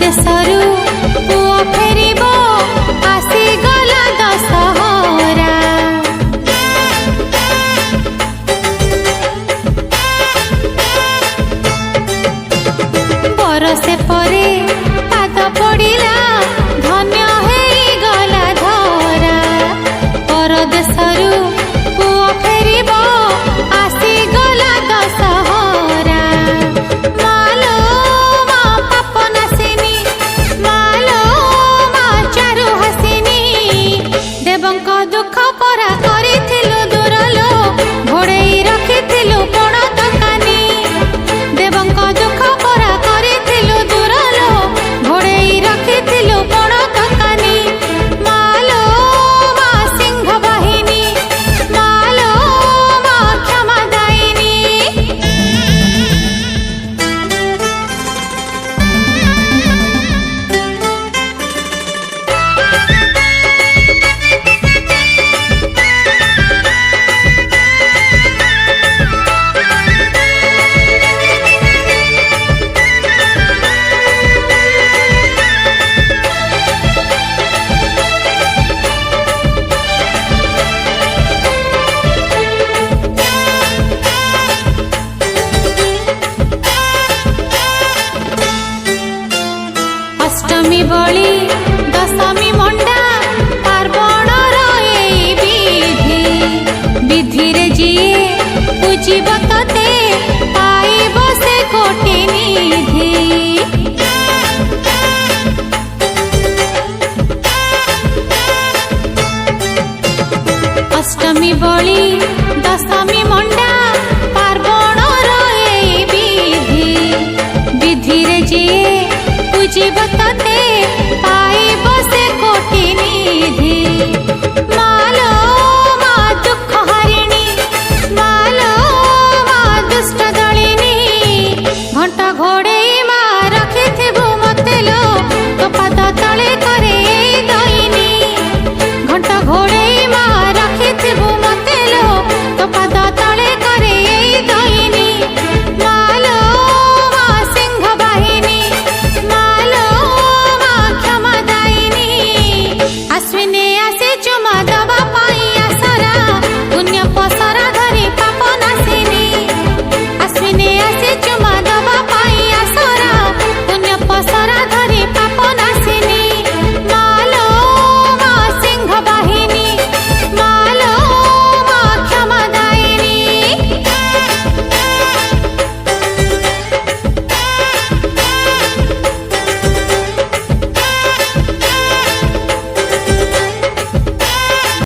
ଦେଶରୁ ପୁଅ ଫେରିବ ଆସିଗଲା ଦଶହରା। ବରଷେ ପରେ ପାଦ ପଡ଼ିଲା ଧନ୍ୟ ହେଇଗଲା ଧରା। ପରଦେଶରୁ ପୁଅ ଫେରିବ ଆସିଗଲା ଦଶହରା। ମାଲୋ ମା ପାପ ନାଶିନୀ, ମାଲୋ ମା ଚାରୁ ହାସିନୀ, ଦେବଙ୍କ ଦୁଃଖ ପରା କରିଥିଲୁ ଦୂରଲୋ, ଘୋଡ଼େଇ ରଖିଥିଲୁ ପଣ ଦୋକାନୀ। ଦେବଙ୍କ ଦୁଃଖ ପରା କରିଥିଲୁ ଦୂରଲୋ, ଘୋଡ଼େଇ ରଖିଥିଲୁ ପଣ ଦୋକାନୀ। ମାଲୋ ମା ସିଂହ ବାହିନୀ, ମାଲୋ ମା କ୍ଷମା ଦାୟିନୀ। ଅଷ୍ଟମୀ ବଳି ଦଶମୀ ମଣ୍ଡା ପାର୍ବଣର ଏଇ ବିଧି। ବିଧିରେ ଯିଏ ପୂଜିବ ତତେ ପାଇବ ସେ କୋଟି ନିଧି। ଅଷ୍ଟମୀ ବଳି ଦଶମୀ